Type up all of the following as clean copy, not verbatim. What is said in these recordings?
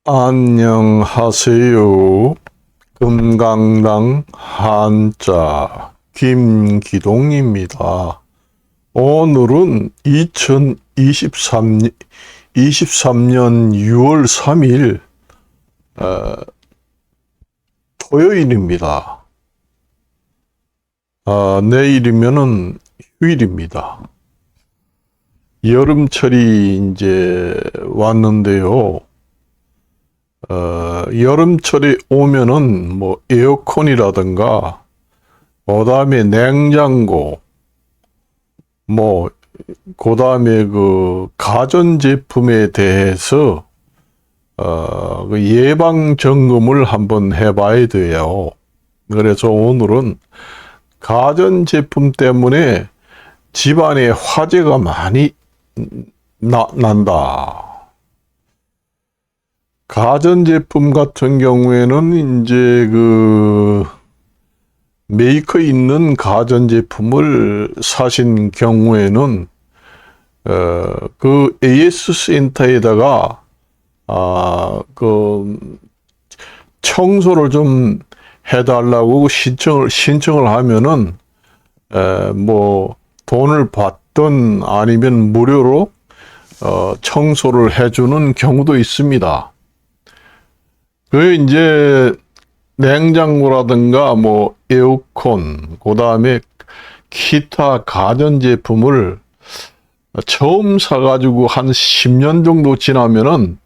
안녕하세요. 금강당 한자 김기동입니다. 오늘은 2023년 6월 3일 토요일입니다. 내일이면은 휴일입니다. 여름철이 이제 왔는데요. 여름철이 오면은 뭐 에어컨이라든가 그다음에 냉장고 그다음에 그 가전제품에 대해서 그 예방 점검을 한번 해봐야 돼요. 그래서 오늘은 가전제품 때문에 집안에 화재가 많이 난다. 가전제품 같은 경우에는 이제 그 메이커 있는 가전제품을 사신 경우에는 그 AS 센터에다가 그 청소를 좀 해달라고 신청을 하면은 뭐 돈을 받든 아니면 무료로 청소를 해주는 경우도 있습니다. 그 이제 냉장고라든가 뭐 에어컨, 그다음에 기타 가전제품을 처음 사가지고 한 10년 정도 지나면은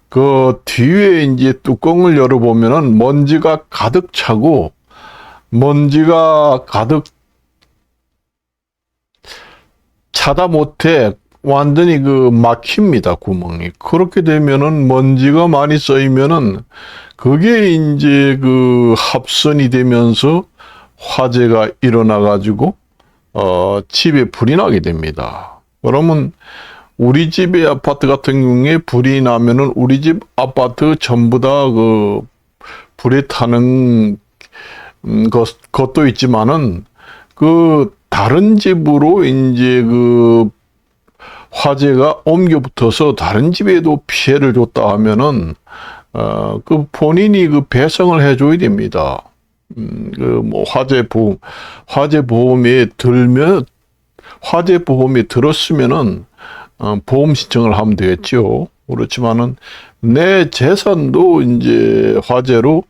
그 뒤에 이제 뚜껑을 열어보면은 먼지가 가득 차고 먼지가 가득 차다 못해 완전히 그 막힙니다, 구멍이. 그렇게 되면은 먼지가 많이 쌓이면은 그게 이제 그 합선이 되면서 화재가 일어나가지고 집에 불이 나게 됩니다. 그러면 우리 집의 아파트 같은 경우에 불이 나면은 우리 집 아파트 전부 다 그 불에 타는 것도 있지만은 그 다른 집으로 이제 그 화재가 옮겨 붙어서 다른 집에도 피해를 줬다 하면은 그 본인이 그 배상을 해줘야 됩니다. 그 뭐 화재 보험에 들었으면은 보험 신청을 하면 되겠죠. 그렇지만은 내 재산도 이제 화재로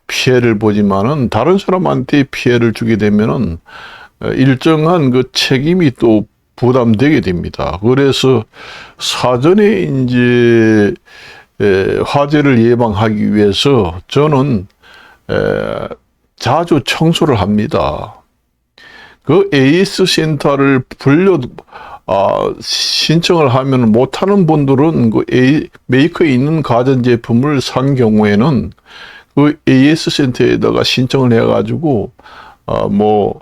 피해를 보지만은 다른 사람한테 피해를 주게 되면은 일정한 그 책임이 또 부담되게 됩니다. 그래서 사전에 이제 화재를 예방하기 위해서 저는 자주 청소를 합니다. 그 AS 센터를 신청을 하면 못하는 분들은 그 메이커에 있는 가전제품을 산 경우에는 그 AS 센터에다가 신청을 해가지고 뭐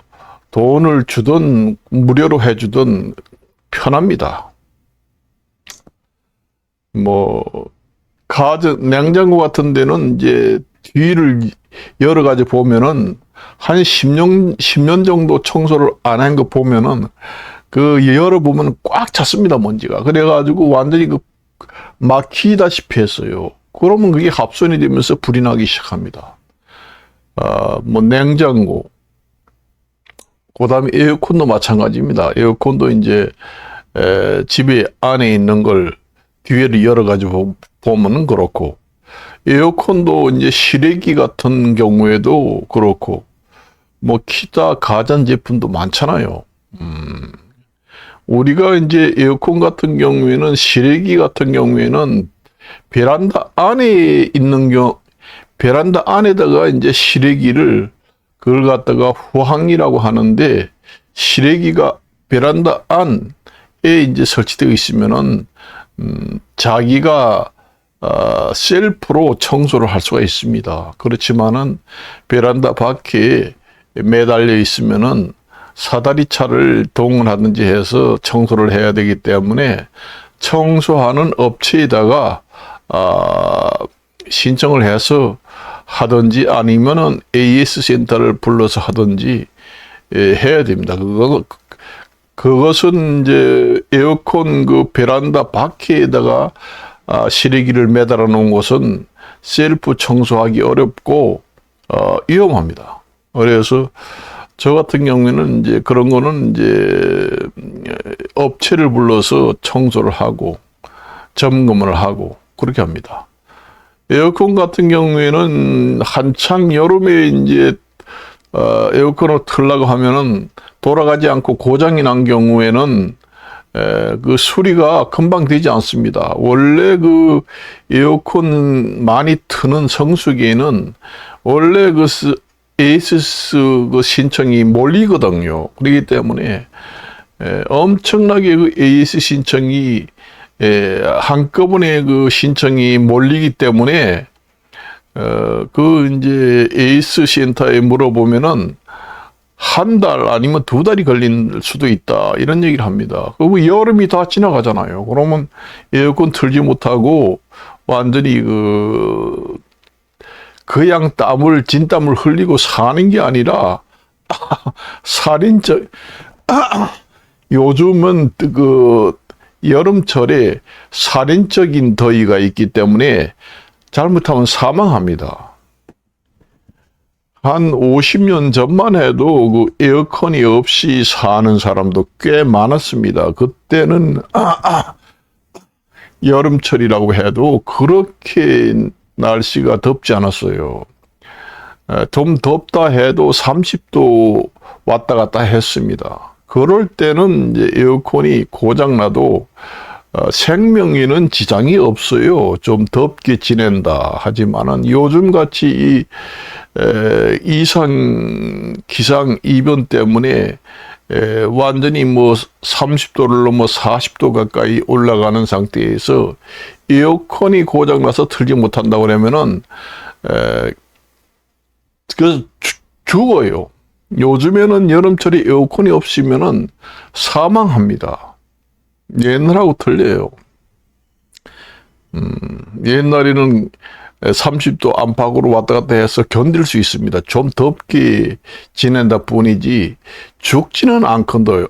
돈을 주든 무료로 해주든 편합니다. 뭐 냉장고 같은 데는 이제 뒤를 여러 가지 보면은 한 10년 정도 청소를 안 한 거 보면은 그 열어보면 꽉 찼습니다, 먼지가. 그래가지고 완전히 그 막히다시피 했어요. 그러면 그게 합선이 되면서 불이 나기 시작합니다. 뭐 냉장고, 그다음에 에어컨도 마찬가지입니다. 에어컨도 이제 집에 안에 있는 걸 뒤에를 열어가지고 보면은 그렇고, 에어컨도 이제 실외기 같은 경우에도 그렇고, 뭐 기타 가전 제품도 많잖아요. 우리가 이제 에어컨 같은 경우에는 실외기 같은 경우에는 베란다 안에다가 이제 실외기를 그걸 갖다가 후항이라고 하는데, 실외기가 베란다 안에 이제 설치되어 있으면은 자기가 셀프로 청소를 할 수가 있습니다. 그렇지만은 베란다 밖에 매달려 있으면은 사다리차를 동원하든지 해서 청소를 해야 되기 때문에 청소하는 업체에다가 신청을 해서 하든지 아니면은 AS 센터를 불러서 하든지 해야 됩니다. 그것은 이제 에어컨 그 베란다 밖에다가 실외기를 매달아 놓은 곳은 셀프 청소하기 어렵고 위험합니다. 그래서 저 같은 경우에는 이제 그런 거는 이제 업체를 불러서 청소를 하고 점검을 하고 그렇게 합니다. 에어컨 같은 경우에는 한창 여름에 이제 에어컨을 틀라고 하면은 돌아가지 않고 고장이 난 경우에는 그 수리가 금방 되지 않습니다. 원래 그 에어컨 많이 트는 성수기에는 원래 그 AS 그 신청이 몰리거든요. 그렇기 때문에 엄청나게 그 AS 신청이 한꺼번에 그 신청이 몰리기 때문에 그 이제 AS 센터에 물어보면은 한 달 아니면 2달이 걸릴 수도 있다 이런 얘기를 합니다. 그리고 여름이 다 지나가잖아요. 그러면 에어컨 틀지 못하고 완전히 그냥 진땀을 흘리고 사는 게 아니라 살인적 요즘은 그 여름철에 살인적인 더위가 있기 때문에 잘못하면 사망합니다. 한 50년 전만 해도 그 에어컨이 없이 사는 사람도 꽤 많았습니다. 그때는 여름철이라고 해도 그렇게 날씨가 덥지 않았어요. 좀 덥다 해도 30도 왔다 갔다 했습니다. 그럴 때는 이제 에어컨이 고장나도 생명에는 지장이 없어요. 좀 덥게 지낸다 하지만은 요즘같이 이상 기상 이변 때문에 완전히 뭐 30도를 넘어 40도 가까이 올라가는 상태에서 에어컨이 고장나서 틀지 못한다고 그러면은 죽어요. 요즘에는 여름철에 에어컨이 없으면은 사망합니다. 옛날하고 틀려요. 옛날에는 30도 안팎으로 왔다 갔다 해서 견딜 수 있습니다. 좀 덥게 지낸다 뿐이지 죽지는 않거든요.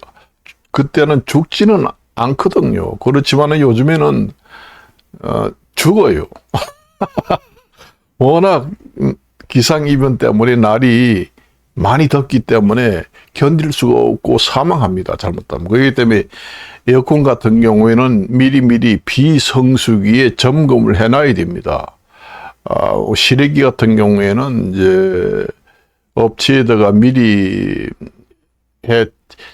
그때는 죽지는 않거든요. 그렇지만 요즘에는 죽어요. 워낙 기상이변 때문에 날이 많이 덥기 때문에 견딜 수가 없고 사망합니다. 잘못하면. 그렇기 때문에 에어컨 같은 경우에는 미리미리 비성수기에 점검을 해놔야 됩니다. 실외기 같은 경우에는 이제 업체에다가 미리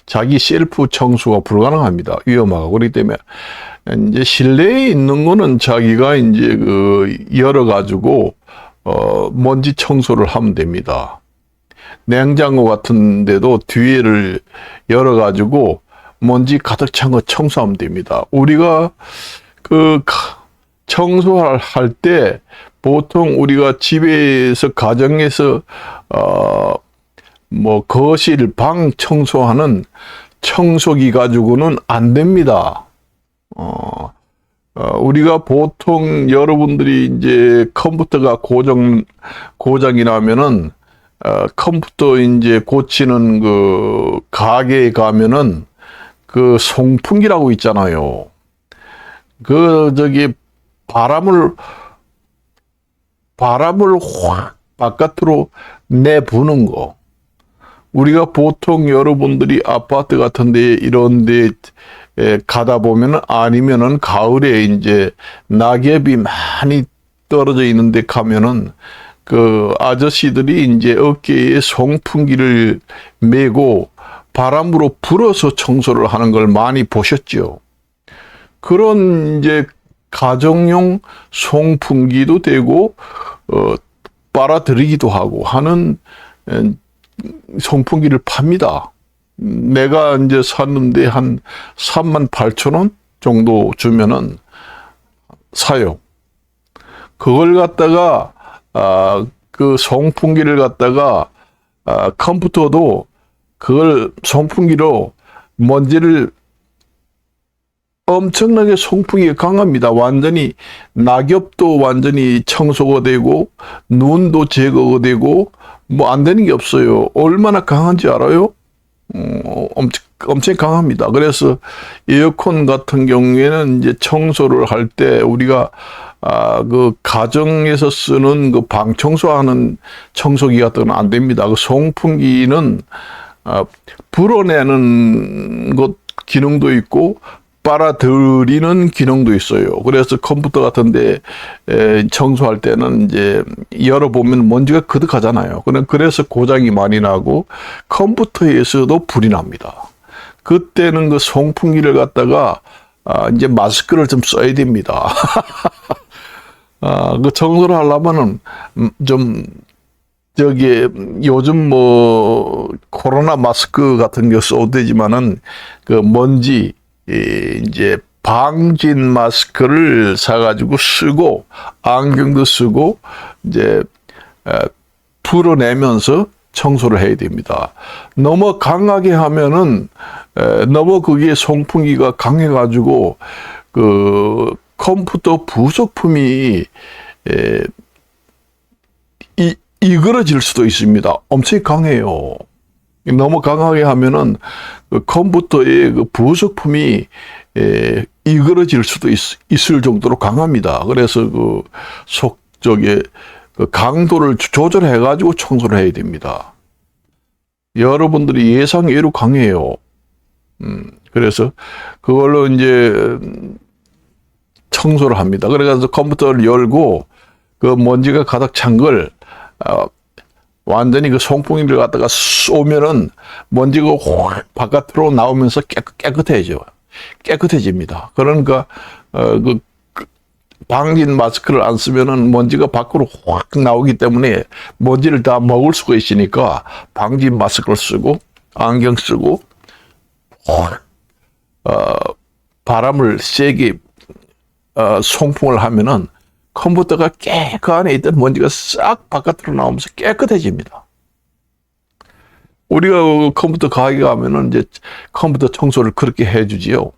자기 셀프 청소가 불가능합니다. 위험하고. 그렇기 때문에 이제 실내에 있는 거는 자기가 이제 열어가지고 먼지 청소를 하면 됩니다. 냉장고 같은 데도 뒤에를 열어가지고 먼지 가득 찬 거 청소하면 됩니다. 우리가 청소할 때 보통 우리가 집에서 가정에서 뭐 거실 방 청소하는 청소기 가지고는 안 됩니다. 우리가 보통 여러분들이 이제 컴퓨터가 고장이 나면은 컴퓨터 이제 고치는 그 가게에 가면은 그 송풍기라고 있잖아요. 바람을 확 바깥으로 내부는 거. 우리가 보통 여러분들이 아파트 같은 데 이런 데 가다 보면은 아니면은 가을에 이제 낙엽이 많이 떨어져 있는데 가면은 그 아저씨들이 이제 어깨에 송풍기를 메고 바람으로 불어서 청소를 하는 걸 많이 보셨죠. 그런 이제 가정용 송풍기도 되고 빨아들이기도 하고 하는 송풍기를 팝니다. 내가 이제 샀는데 한 38,000원 정도 주면은 사요. 그걸 갖다가 그 송풍기를 갖다가 컴퓨터도 그걸 송풍기로 먼지를 엄청나게 송풍기가 강합니다. 완전히 낙엽도 완전히 청소가 되고 눈도 제거가 되고 뭐 안 되는 게 없어요. 얼마나 강한지 알아요? 엄청 강합니다. 그래서 에어컨 같은 경우에는 이제 청소를 할 때 우리가 그 가정에서 쓰는 그 방 청소하는 청소기 같은 건 안 됩니다. 그 송풍기는 불어내는 것 기능도 있고 빨아들이는 기능도 있어요. 그래서 컴퓨터 같은데 청소할 때는 이제 열어보면 먼지가 그득하잖아요. 그래서 고장이 많이 나고 컴퓨터에서도 불이 납니다. 그때는 그 송풍기를 갖다가 이제 마스크를 좀 써야 됩니다. 그 청소를 하려면은 좀 저기 요즘 뭐 코로나 마스크 같은 거 써도 되지만은 그 먼지 이제 방진 마스크를 사가지고 쓰고 안경도 쓰고 이제 풀어내면서 청소를 해야 됩니다. 너무 강하게 하면은 너무 그게 송풍기가 강해가지고 그 컴퓨터 부속품이 이그러질 수도 있습니다. 엄청 강해요. 너무 강하게 하면은 그 컴퓨터의 그 부속품이 이그러질 수도 있을 정도로 강합니다. 그래서 그 속쪽에 그 강도를 조절해 가지고 청소를 해야 됩니다. 여러분들이 예상외로 강해요. 그래서 그걸로 이제 청소를 합니다. 그래서 컴퓨터를 열고 그 먼지가 가득 찬 걸 완전히 그 송풍기를 갖다가 쏘면은 먼지가 확 바깥으로 나오면서 깨끗해집니다. 그러니까 그 방진 마스크를 안 쓰면은 먼지가 밖으로 확 나오기 때문에 먼지를 다 먹을 수가 있으니까 방진 마스크를 쓰고 안경 쓰고 바람을 세게 송풍을 하면은 컴퓨터가 그 안에 있던 먼지가 싹 바깥으로 나오면서 깨끗해집니다. 우리가 컴퓨터 가게 가면은 이제 컴퓨터 청소를 그렇게 해주지요.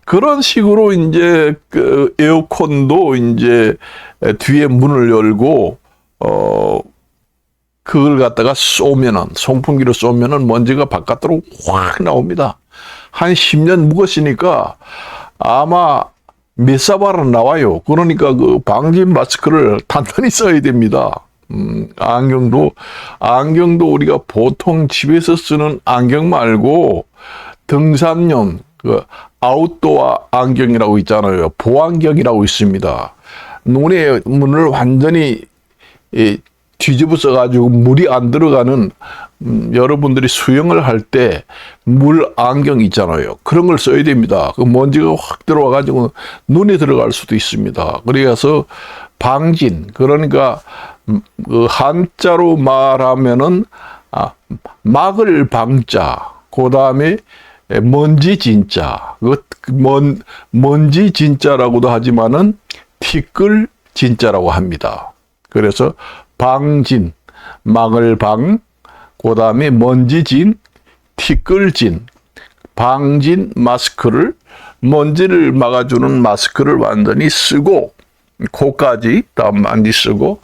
그런 식으로 이제 그 에어컨도 이제 뒤에 문을 열고 그걸 갖다가 쏘면은 송풍기로 쏘면은 먼지가 바깥으로 확 나옵니다. 한 10년 묵었으니까 아마 몇 사발은 나와요. 그러니까 그 방진 마스크를 단단히 써야 됩니다. 안경도 우리가 보통 집에서 쓰는 안경 말고 등산용 그 아웃도어 안경이라고 있잖아요. 보안경이라고 있습니다. 눈을 완전히 뒤집어 가지고 물이 안 들어가는 여러분들이 수영을 할 때 물 안경 있잖아요. 그런 걸 써야 됩니다. 그 먼지가 확 들어와 가지고 눈에 들어갈 수도 있습니다. 그래서 방진, 그러니까 그 한자로 말하면은 막을 방자, 그 다음에 먼지 진짜, 먼지 진짜라고도 하지만은 티끌 진짜라고 합니다. 그래서 방진, 막을 방, 그 다음에 먼지진, 티끌진, 방진 마스크를, 먼지를 막아주는 마스크를 완전히 쓰고, 코까지 다 많이 쓰고,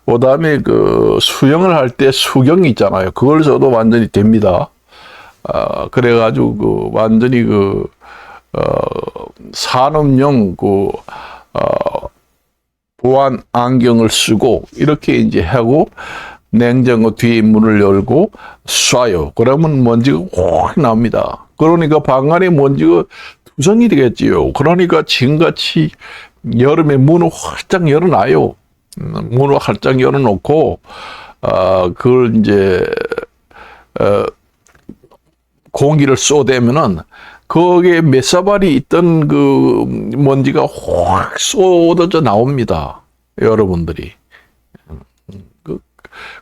그 다음에 그 수영을 할 때 수경 있잖아요. 그걸 써도 완전히 됩니다. 그래가지고 그 완전히 그, 산업용 보안 안경을 쓰고, 이렇게 이제 하고, 냉장고 뒤에 문을 열고 쏴요. 그러면 먼지가 확 나옵니다. 그러니까 방 안에 먼지가 투성이 되겠지요. 그러니까 지금같이 여름에 문을 활짝 열어놔요. 문을 활짝 열어놓고 그걸 이제 공기를 쏘대면은 거기에 몇 사발이 있던 그 먼지가 확 쏟아져 나옵니다. 여러분들이.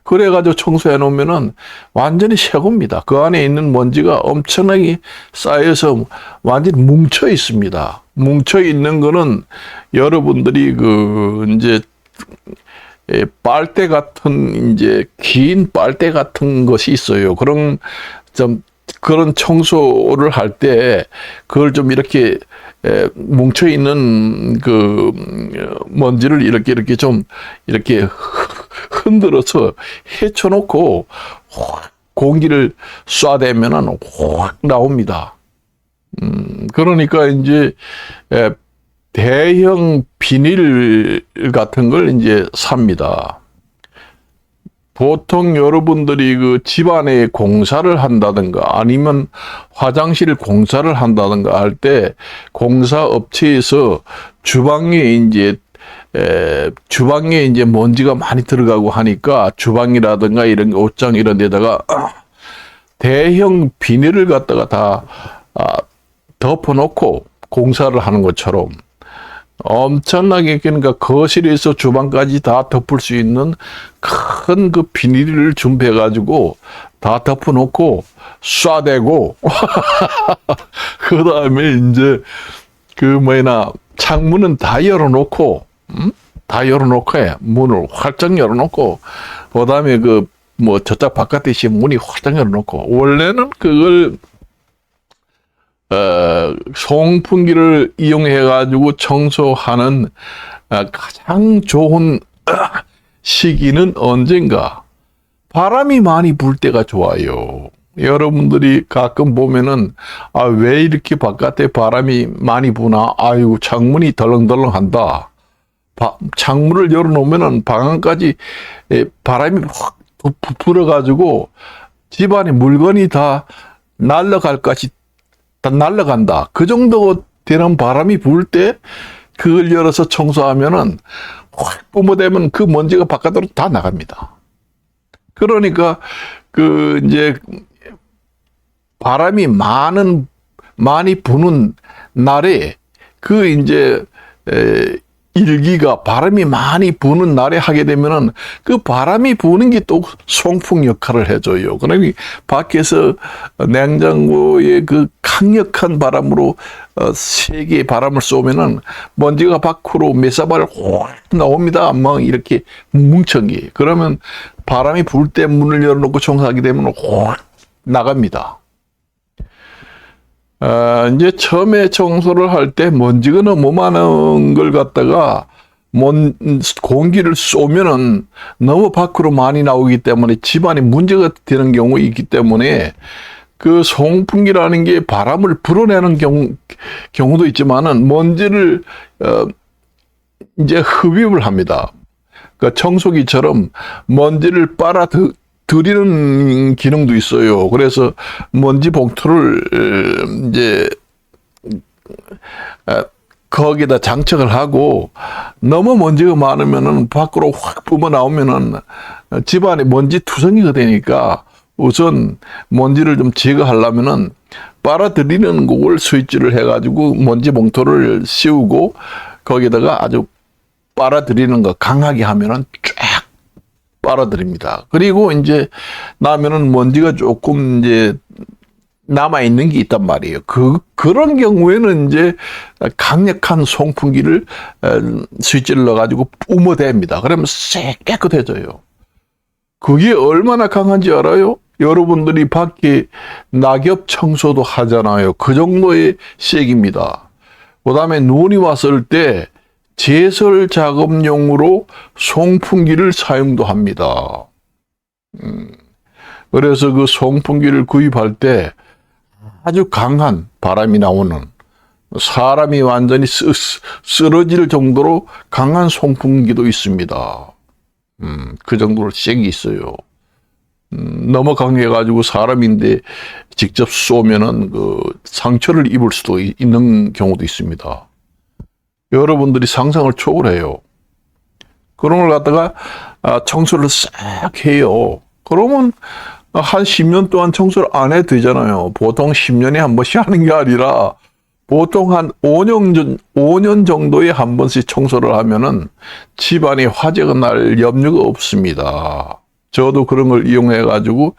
그래가지고 청소해 놓으면은 완전히 새겁니다. 그 안에 있는 먼지가 엄청나게 쌓여서 완전히 뭉쳐 있습니다. 뭉쳐 있는 거는 여러분들이 그 이제 빨대 같은 이제 긴 빨대 같은 것이 있어요. 그런 청소를 할 때 그걸 좀 이렇게 뭉쳐 있는 그 먼지를 이렇게 좀 이렇게 흔들어서 헤쳐놓고 공기를 쏴대면은 확 나옵니다. 그러니까 이제 대형 비닐 같은 걸 이제 삽니다. 보통 여러분들이 그 집안에 공사를 한다든가 아니면 화장실 공사를 한다든가 할 때 공사 업체에서 주방에 이제 먼지가 많이 들어가고 하니까 주방이라든가 이런 옷장 이런 데다가 대형 비닐을 갖다가 다 덮어놓고 공사를 하는 것처럼 엄청나게, 그러니까 거실에서 주방까지 다 덮을 수 있는 큰 그 비닐을 준비해 가지고 다 덮어놓고 쏴대고 그 다음에 이제 창문은 다 열어놓고 다 열어놓고 문을 활짝 열어놓고 그 다음에 저쪽 바깥에 있으면 문이 활짝 열어놓고, 원래는 그걸 송풍기를 이용해 가지고 청소하는 가장 좋은 시기는 언젠가? 바람이 많이 불 때가 좋아요. 여러분들이 가끔 보면은 왜 이렇게 바깥에 바람이 많이 부나? 아유, 창문이 덜렁덜렁한다. 창문을 열어놓으면은 방 안까지 바람이 확 불어가지고 집안에 물건이 다 날아갈 것이 다 날아간다. 그 정도 되는 바람이 불 때 그걸 열어서 청소하면은 확 뿜어대면 그 먼지가 바깥으로 다 나갑니다. 그러니까 이제 바람이 많이 부는 날에 이제 일기가 바람이 많이 부는 날에 하게 되면은 그 바람이 부는 게 또 송풍 역할을 해줘요. 그러니 밖에서 냉장고에 그 강력한 바람으로 세게 바람을 쏘면은 먼지가 밖으로 메사발 확 나옵니다. 막 이렇게 뭉친 게. 그러면 바람이 불 때 문을 열어놓고 청소하게 되면 확 나갑니다. 이제 처음에 청소를 할 때 먼지가 너무 많은 걸 갖다가 공기를 쏘면은 너무 밖으로 많이 나오기 때문에 집안에 문제가 되는 경우가 있기 때문에 그 송풍기라는 게 바람을 불어내는 경우도 있지만은 먼지를 이제 흡입을 합니다. 그 청소기처럼 먼지를 빨아들이는 기능도 있어요. 그래서 먼지 봉투를 이제 거기다 장착을 하고, 너무 먼지가 많으면은 밖으로 확 뿜어 나오면은 집안에 먼지 투성이가 되니까 우선 먼지를 좀 제거하려면은 빨아들이는 그걸 스위치를 해가지고 먼지 봉투를 씌우고 거기다가 아주 빨아들이는 거 강하게 하면은 쫙 빨아들입니다. 그리고 이제 나면은 먼지가 조금 이제 남아있는 게 있단 말이에요. 그런 경우에는 이제 강력한 송풍기를 스위치를 넣어가지고 뿜어댑니다. 그러면 쎄 깨끗해져요. 그게 얼마나 강한지 알아요? 여러분들이 밖에 낙엽 청소도 하잖아요. 그 정도의 색입니다. 그 다음에 눈이 왔을 때 제설 작업용으로 송풍기를 사용도 합니다. 그래서 그 송풍기를 구입할 때 아주 강한 바람이 나오는, 사람이 완전히 쓰러질 정도로 강한 송풍기도 있습니다. 그 정도로 색이 있어요. 너무 강해가지고 사람인데 직접 쏘면은 상처를 입을 수도 있는 경우도 있습니다. 여러분들이 상상을 초월해요. 그런 걸 갖다가 청소를 싹 해요. 그러면 한 10년 동안 청소를 안 해도 되잖아요. 보통 10년에 한 번씩 하는 게 아니라 보통 한 5년 정도에 한 번씩 청소를 하면은 집안에 화재가 날 염려가 없습니다. 저도 그런 걸 이용해 가지고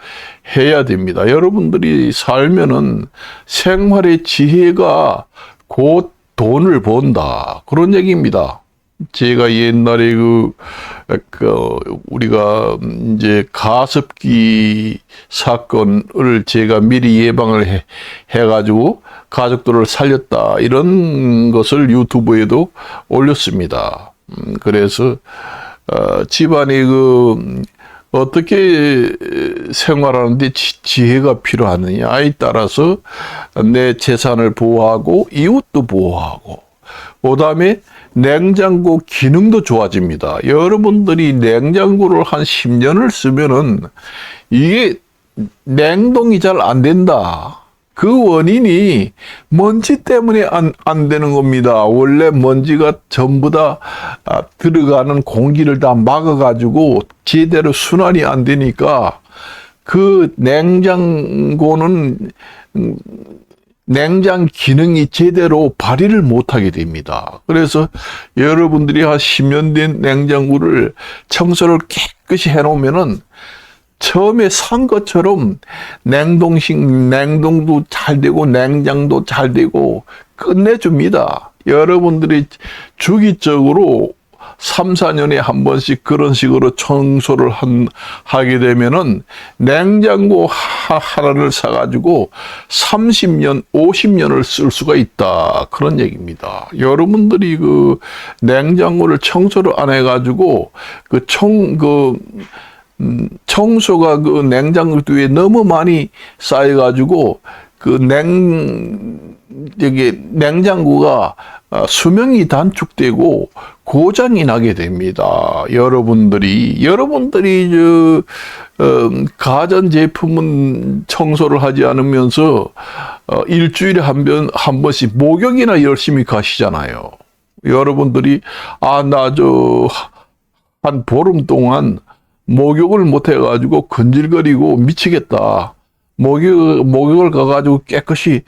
해야 됩니다. 여러분들이 살면은 생활의 지혜가 곧 돈을 번다, 그런 얘기입니다. 제가 옛날에 우리가 이제 가습기 사건을 제가 미리 예방을 해가지고 가족들을 살렸다, 이런 것을 유튜브에도 올렸습니다. 그래서 집안에 어떻게 생활하는데 지혜가 필요하느냐에 따라서 내 재산을 보호하고 이웃도 보호하고, 그다음에 냉장고 기능도 좋아집니다. 여러분들이 냉장고를 한 10년을 쓰면은 이게 냉동이 잘 안 된다. 그 원인이 먼지 때문에 안 되는 겁니다. 원래 먼지가 전부 다 들어가는 공기를 다 막아가지고 제대로 순환이 안 되니까 그 냉장고는 냉장 기능이 제대로 발휘를 못하게 됩니다. 그래서 여러분들이 한 10년 된 냉장고를 청소를 깨끗이 해놓으면은 처음에 산 것처럼 냉동도 잘 되고 냉장도 잘 되고 끝내줍니다. 여러분들이 주기적으로 3, 4년에 한 번씩 그런 식으로 청소를 하게 되면은 냉장고 하나를 사가지고 30년, 50년을 쓸 수가 있다. 그런 얘기입니다. 여러분들이 그 냉장고를 청소를 안 해가지고 청소가 그 냉장고 뒤에 너무 많이 쌓여가지고 냉장고가 수명이 단축되고 고장이 나게 됩니다. 여러분들이 가전 제품은 청소를 하지 않으면서 일주일에 한 번씩 목욕이나 열심히 가시잖아요. 여러분들이 한 보름 동안 목욕을 못 해가지고 건질거리고 미치겠다. 목욕을 가가지고 깨끗이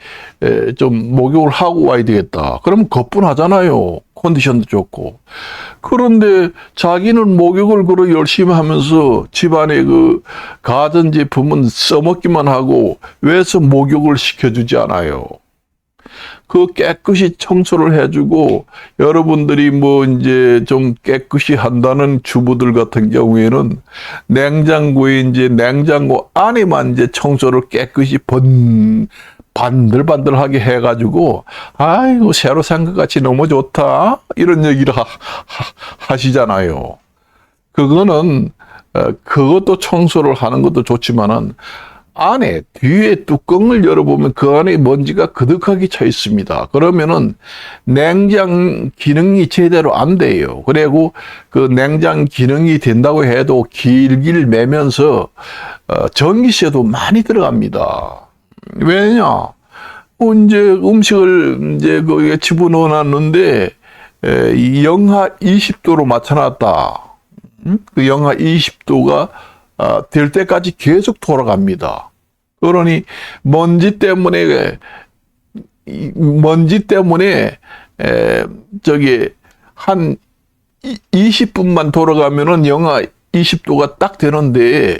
좀 목욕을 하고 와야 되겠다. 그러면 거뿐하잖아요. 컨디션도 좋고. 그런데 자기는 목욕을 그렇게 열심히 하면서 집안에 그 가전제품은 써먹기만 하고 왜서 목욕을 시켜주지 않아요. 그 깨끗이 청소를 해주고, 여러분들이 뭐 이제 좀 깨끗이 한다는 주부들 같은 경우에는 냉장고 안에만 이제 청소를 깨끗이 반들반들하게 해가지고, 아이고, 새로 산 것 같이 너무 좋다. 이런 얘기를 하시잖아요. 그것도 청소를 하는 것도 좋지만은, 뒤에 뚜껑을 열어보면 그 안에 먼지가 그득하게 차 있습니다. 그러면은 냉장 기능이 제대로 안 돼요. 그리고 그 냉장 기능이 된다고 해도 길길 매면서 전기세도 많이 들어갑니다. 왜냐? 이제 음식을 이제 거기에 집어넣어 놨는데 영하 20도로 맞춰놨다. 그 영하 20도가 될 때까지 계속 돌아갑니다. 그러니 먼지 때문에 한 20분만 돌아가면은 영하 20도가 딱 되는데,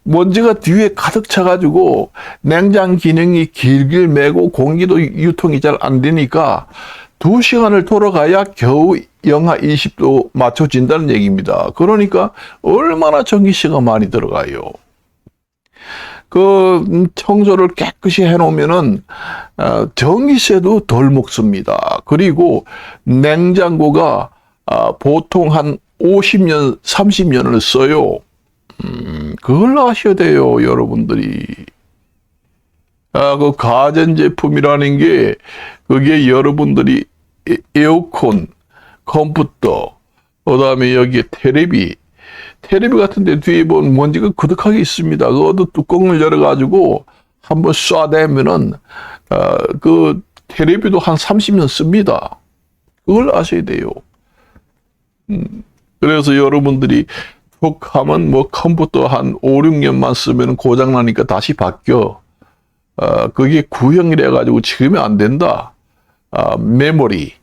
먼지가 뒤에 가득 차가지고 냉장 기능이 길길 매고 공기도 유통이 잘 안 되니까 2시간을 돌아가야 겨우 영하 20도 맞춰진다는 얘기입니다. 그러니까 얼마나 전기세가 많이 들어가요. 그 청소를 깨끗이 해놓으면은 전기세도 덜 먹습니다. 그리고 냉장고가 보통 한 50년, 30년을 써요. 그걸 아셔야 돼요, 여러분들이. 그 가전제품이라는 게, 그게 여러분들이 에어컨, 컴퓨터, 그 다음에 여기에 테레비 같은 데 뒤에 보면 먼지가 그득하게 있습니다. 그것도 뚜껑을 열어가지고 한번 쏴대면은, 그 테레비도 한 30년 씁니다. 그걸 아셔야 돼요. 그래서 여러분들이 툭 하면 뭐 컴퓨터 한 5, 6년만 쓰면 고장나니까 다시 바뀌어. 그게 구형이라 가지고 지금은 안 된다. 메모리,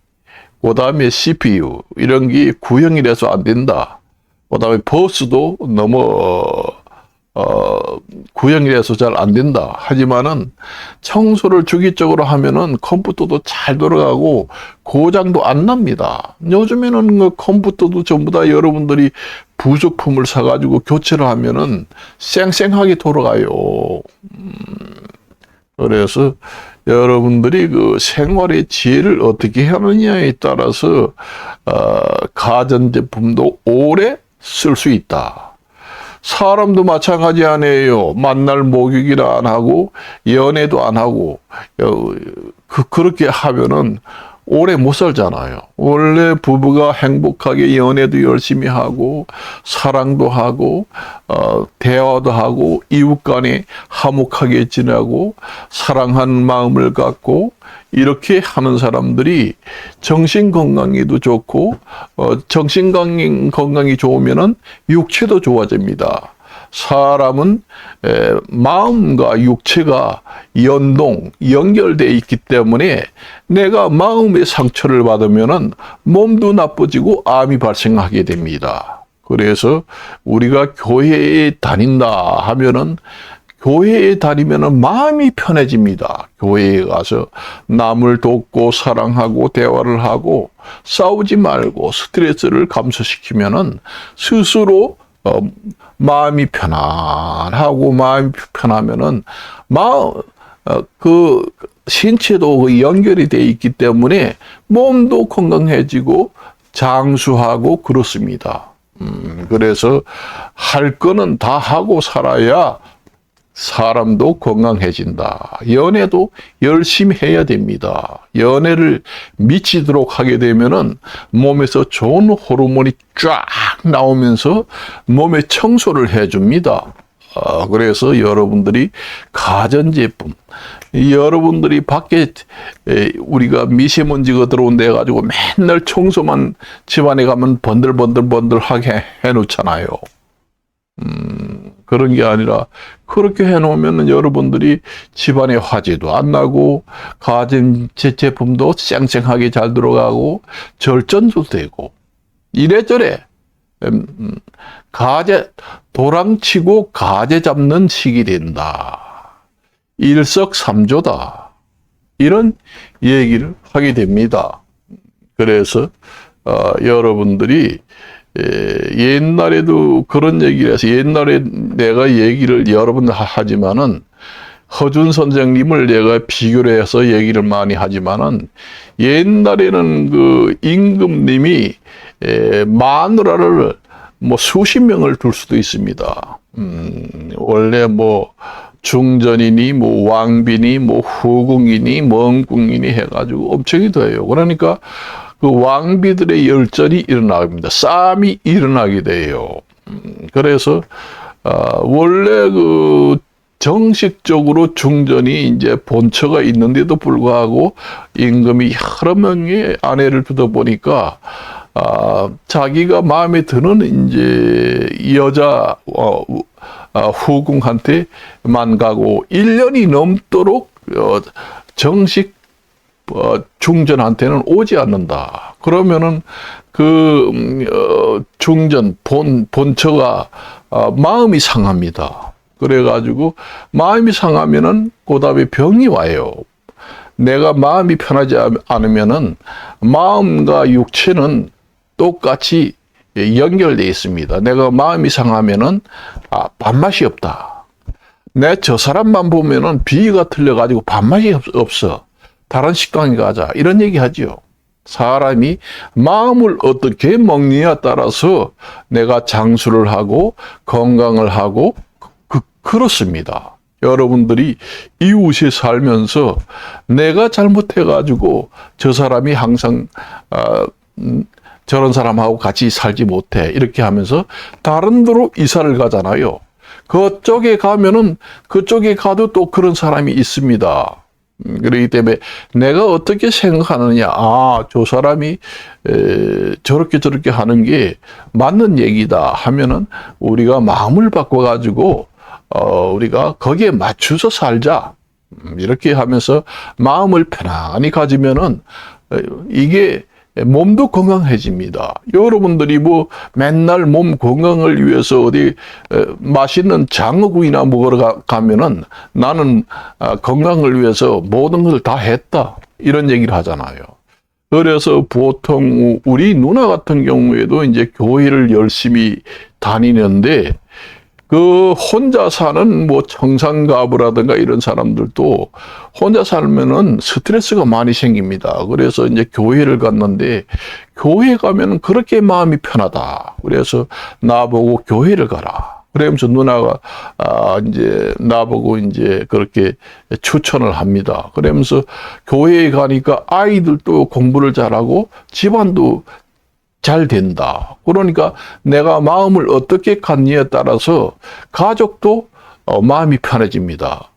그 다음에 CPU, 이런 게 구형이라서 안 된다. 그 다음에 버스도 너무, 구형이라서 잘 안 된다. 하지만은 청소를 주기적으로 하면은 컴퓨터도 잘 돌아가고 고장도 안 납니다. 요즘에는 그 컴퓨터도 전부 다 여러분들이 부속품을 사가지고 교체를 하면은 쌩쌩하게 돌아가요. 그래서 여러분들이 그 생활의 지혜를 어떻게 하느냐에 따라서 가전제품도 오래 쓸 수 있다. 사람도 마찬가지 아니에요. 만날 목욕이나 안 하고 연애도 안 하고 그렇게 하면은 오래 못 살잖아요. 원래 부부가 행복하게 연애도 열심히 하고 사랑도 하고 대화도 하고 이웃 간에 화목하게 지내고 사랑하는 마음을 갖고 이렇게 하는 사람들이 정신 건강에도 좋고 정신 건강이 좋으면은 육체도 좋아집니다. 사람은 마음과 육체가 연결되어 있기 때문에 내가 마음의 상처를 받으면은 몸도 나빠지고 암이 발생하게 됩니다. 그래서 우리가 교회에 다닌다 하면은 교회에 다니면은 마음이 편해집니다. 교회에 가서 남을 돕고 사랑하고 대화를 하고 싸우지 말고 스트레스를 감소시키면은 스스로 마음이 편안하고 마음이 편하면은 그 신체도 연결이 돼 있기 때문에 몸도 건강해지고 장수하고 그렇습니다. 그래서 할 거는 다 하고 살아야 사람도 건강해진다. 연애도 열심히 해야 됩니다. 연애를 미치도록 하게 되면은 몸에서 좋은 호르몬이 쫙 나오면서 몸에 청소를 해줍니다. 그래서 여러분들이 가전제품, 여러분들이 밖에 우리가 미세먼지가 들어온 데 가지고 맨날 청소만 집안에 가면 번들번들하게 해놓잖아요. 그런 게 아니라 그렇게 해놓으면 여러분들이 집안에 화재도 안 나고 가전 제품도 쌩쌩하게 잘 들어가고 절전도 되고 이래저래 도랑치고 가재 잡는 식이 된다. 일석삼조다. 이런 얘기를 하게 됩니다. 그래서 여러분들이 옛날에도 그런 얘기를 해서 옛날에 내가 얘기를 여러 번 하지만은 허준 선생님을 내가 비교를 해서 얘기를 많이 하지만은 옛날에는 그 임금님이 마누라를 뭐 수십 명을 둘 수도 있습니다. 원래 뭐 중전이니 뭐 왕비니 뭐 후궁이니 멍궁이니 해가지고 엄청이 돼요. 그러니까 그 왕비들의 열전이 일어납니다. 싸움이 일어나게 돼요. 그래서 원래 그 정식적으로 중전이 이제 본처가 있는데도 불구하고 임금이 여러 명의 아내를 두다 보니까 자기가 마음에 드는 이제 여자 후궁한테만 가고 1년이 넘도록 정식 중전한테는 오지 않는다. 그러면은 그 중전 본처가 마음이 상합니다. 그래가지고 마음이 상하면은 그다음에 병이 와요. 내가 마음이 편하지 않으면은 마음과 육체는 똑같이 연결되어 있습니다. 내가 마음이 상하면은 밥맛이 없다. 내 저 사람만 보면은 비위가 틀려가지고 밥맛이 없어. 다른 식당에 가자. 이런 얘기 하죠. 사람이 마음을 어떻게 먹느냐에 따라서 내가 장수를 하고 건강을 하고 그렇습니다. 여러분들이 이웃에 살면서 내가 잘못해가지고 저 사람이 항상 저런 사람하고 같이 살지 못해. 이렇게 하면서 다른 데로 이사를 가잖아요. 그쪽에 가면은 그쪽에 가도 또 그런 사람이 있습니다. 그렇기 때문에 내가 어떻게 생각하느냐. 저 사람이 저렇게 하는 게 맞는 얘기다 하면은 우리가 마음을 바꿔가지고 우리가 거기에 맞춰서 살자. 이렇게 하면서 마음을 편안히 가지면은 이게 몸도 건강해집니다. 여러분들이 뭐 맨날 몸 건강을 위해서 어디 맛있는 장어구이나 먹으러 가면은 나는 건강을 위해서 모든 걸 다 했다. 이런 얘기를 하잖아요. 그래서 보통 우리 누나 같은 경우에도 이제 교회를 열심히 다니는데 그 혼자 사는 뭐 청산가부라든가 이런 사람들도 혼자 살면은 스트레스가 많이 생깁니다. 그래서 이제 교회를 갔는데 교회 가면은 그렇게 마음이 편하다. 그래서 나보고 교회를 가라. 그러면서 누나가 이제 나보고 이제 그렇게 추천을 합니다. 그러면서 교회에 가니까 아이들도 공부를 잘하고 집안도 잘 된다. 그러니까 내가 마음을 어떻게 갖느냐에 따라서 가족도 마음이 편해집니다.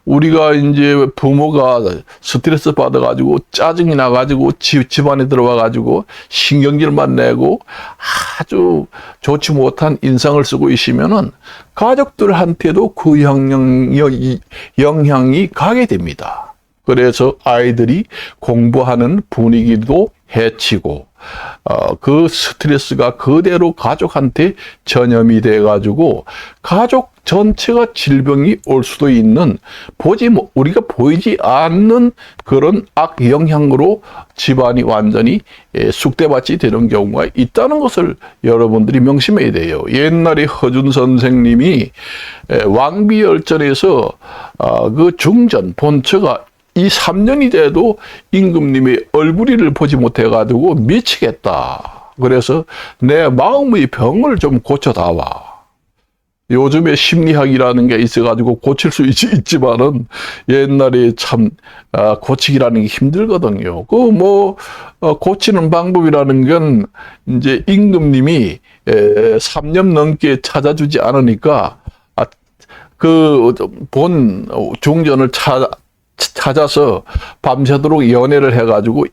우리가 이제 부모가 스트레스 받아가지고 짜증이 나가지고 집안에 들어와가지고 신경질만 내고 아주 좋지 못한 인상을 쓰고 있으면은 가족들한테도 그 영향이 가게 됩니다. 그래서 아이들이 공부하는 분위기도 해치고 그 스트레스가 그대로 가족한테 전염이 돼 가지고 가족 전체가 질병이 올 수도 있는 우리가 보이지 않는 그런 악 영향으로 집안이 완전히 쑥대밭이 되는 경우가 있다는 것을 여러분들이 명심해야 돼요. 옛날에 허준 선생님이 왕비열전에서 그 중전 본처가 이 3년이 돼도 임금님의 얼굴을 보지 못해가지고 미치겠다. 그래서 내 마음의 병을 좀 고쳐다와. 요즘에 심리학이라는 게 있어가지고 고칠 수 있지만은 옛날에 참 고치기라는 게 힘들거든요. 고치는 방법이라는 건 이제 임금님이 3년 넘게 찾아주지 않으니까 그 본 중전을 찾아서 밤새도록 연애를 해가지고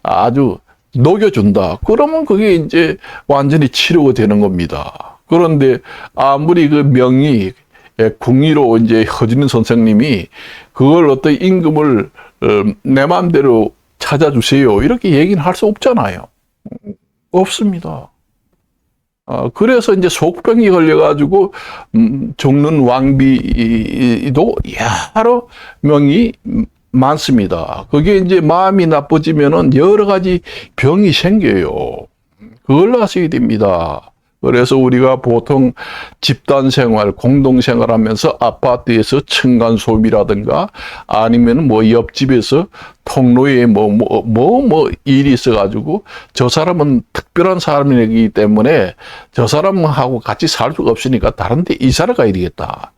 아주 녹여준다. 그러면 그게 이제 완전히 치료가 되는 겁니다. 그런데 아무리 그 명의 궁의로 이제 허준인 선생님이 그걸 어떤 임금을 내 마음대로 찾아주세요. 이렇게 얘기는 할 수 없잖아요. 없습니다. 그래서 이제 속병이 걸려가지고 죽는 왕비도 여러 명이 많습니다. 그게 이제 마음이 나빠지면은 여러 가지 병이 생겨요. 그걸 아셔야 됩니다. 그래서 우리가 보통 집단 생활, 공동 생활하면서 아파트에서 층간 소음이라든가 아니면 옆집에서 통로에 일이 있어가지고 저 사람은 특별한 사람이기 때문에 저 사람하고 같이 살 수가 없으니까 다른 데 이사를 가야 되겠다.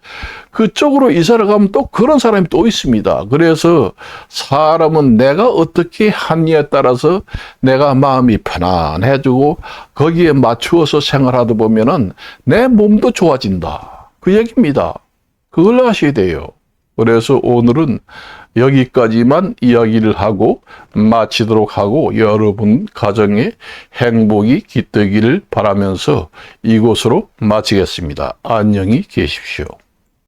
그쪽으로 이사를 가면 또 그런 사람이 또 있습니다. 그래서 사람은 내가 어떻게 하느냐에 따라서 내가 마음이 편안해지고 거기에 맞추어서 생활하다 보면은 내 몸도 좋아진다. 그 얘기입니다. 그걸 아셔야 돼요. 그래서 오늘은 여기까지만 이야기를 하고 마치도록 하고 여러분 가정에 행복이 깃들기를 바라면서 이곳으로 마치겠습니다. 안녕히 계십시오.